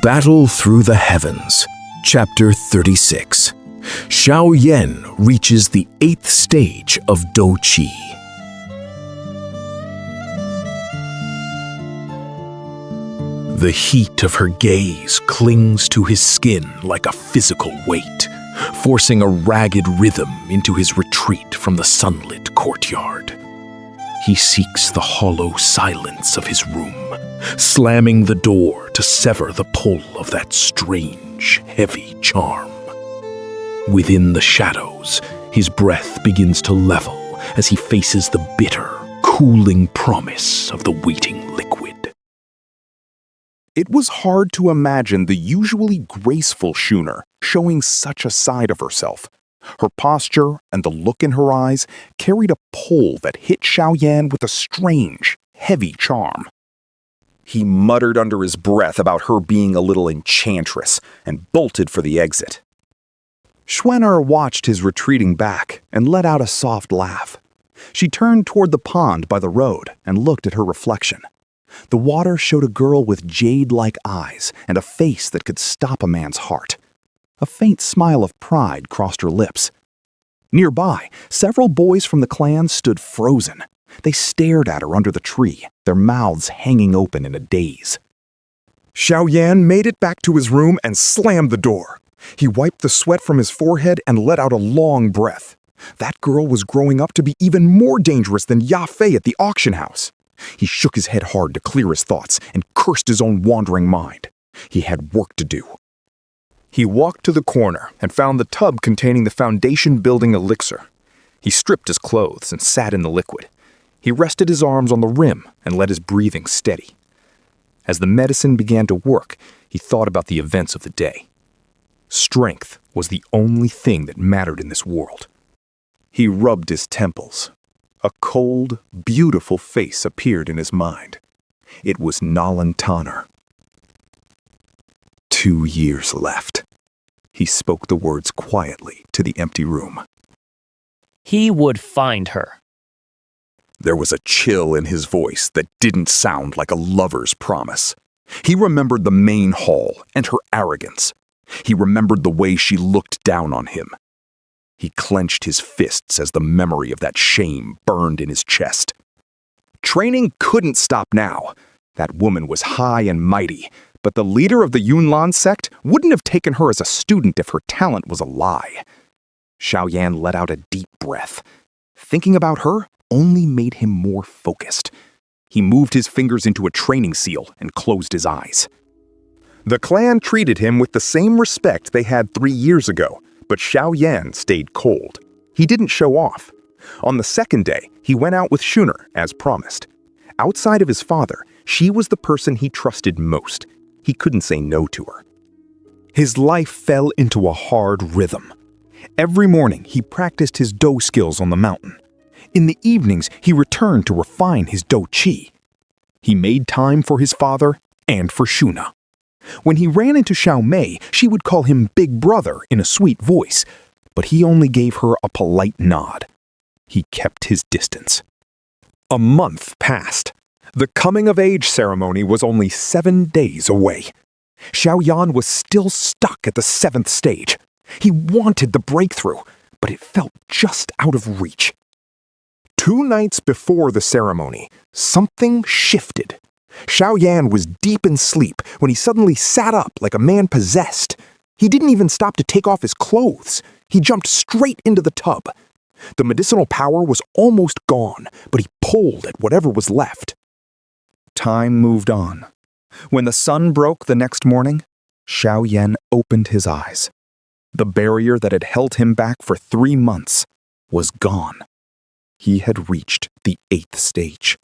Battle Through the Heavens, Chapter 36. Xiao Yan reaches the 8th stage of Dou Qi. The heat of her gaze clings to his skin like a physical weight, forcing a ragged rhythm into his retreat from the sunlit courtyard. He seeks the hollow silence of his room, slamming the door to sever the pull of that strange, heavy charm. Within the shadows, his breath begins to level as he faces the bitter, cooling promise of the waiting liquid. It was hard to imagine the usually graceful Schooner showing such a side of herself. Her posture and the look in her eyes carried a pull that hit Xiao Yan with a strange, heavy charm. He muttered under his breath about her being a little enchantress and bolted for the exit. Schwenner watched his retreating back and let out a soft laugh. She turned toward the pond by the road and looked at her reflection. The water showed a girl with jade-like eyes and a face that could stop a man's heart. A faint smile of pride crossed her lips. Nearby, several boys from the clan stood frozen. They stared at her under the tree, their mouths hanging open in a daze. Xiao Yan made it back to his room and slammed the door. He wiped the sweat from his forehead and let out a long breath. That girl was growing up to be even more dangerous than Ya Fei at the auction house. He shook his head hard to clear his thoughts and cursed his own wandering mind. He had work to do. He walked to the corner and found the tub containing the foundation-building elixir. He stripped his clothes and sat in the liquid. He rested his arms on the rim and let his breathing steady. As the medicine began to work, he thought about the events of the day. Strength was the only thing that mattered in this world. He rubbed his temples. A cold, beautiful face appeared in his mind. It was Nalan Tanner. 2 years left. He spoke the words quietly to the empty room. He would find her. There was a chill in his voice that didn't sound like a lover's promise. He remembered the main hall and her arrogance. He remembered the way she looked down on him. He clenched his fists as the memory of that shame burned in his chest. Training couldn't stop now. That woman was high and mighty, but the leader of the Yunlan sect wouldn't have taken her as a student if her talent was a lie. Xiao Yan let out a deep breath. Thinking about her only made him more focused. He moved his fingers into a training seal and closed his eyes. The clan treated him with the same respect they had 3 years ago, but Xiao Yan stayed cold. He didn't show off. On the second day, he went out with Schooner, as promised. Outside of his father, she was the person he trusted most. He couldn't say no to her. His life fell into a hard rhythm. Every morning, he practiced his Dou skills on the mountain. In the evenings, he returned to refine his Dou Qi. He made time for his father and for Shuna. When he ran into Xiao Mei, she would call him Big Brother in a sweet voice, but he only gave her a polite nod. He kept his distance. A month passed. The coming-of-age ceremony was only 7 days away. Xiao Yan was still stuck at the 7th stage. He wanted the breakthrough, but it felt just out of reach. 2 nights before the ceremony, something shifted. Xiao Yan was deep in sleep when he suddenly sat up like a man possessed. He didn't even stop to take off his clothes. He jumped straight into the tub. The medicinal power was almost gone, but he pulled at whatever was left. Time moved on. When the sun broke the next morning, Xiao Yan opened his eyes. The barrier that had held him back for 3 months was gone. He had reached the 8th stage.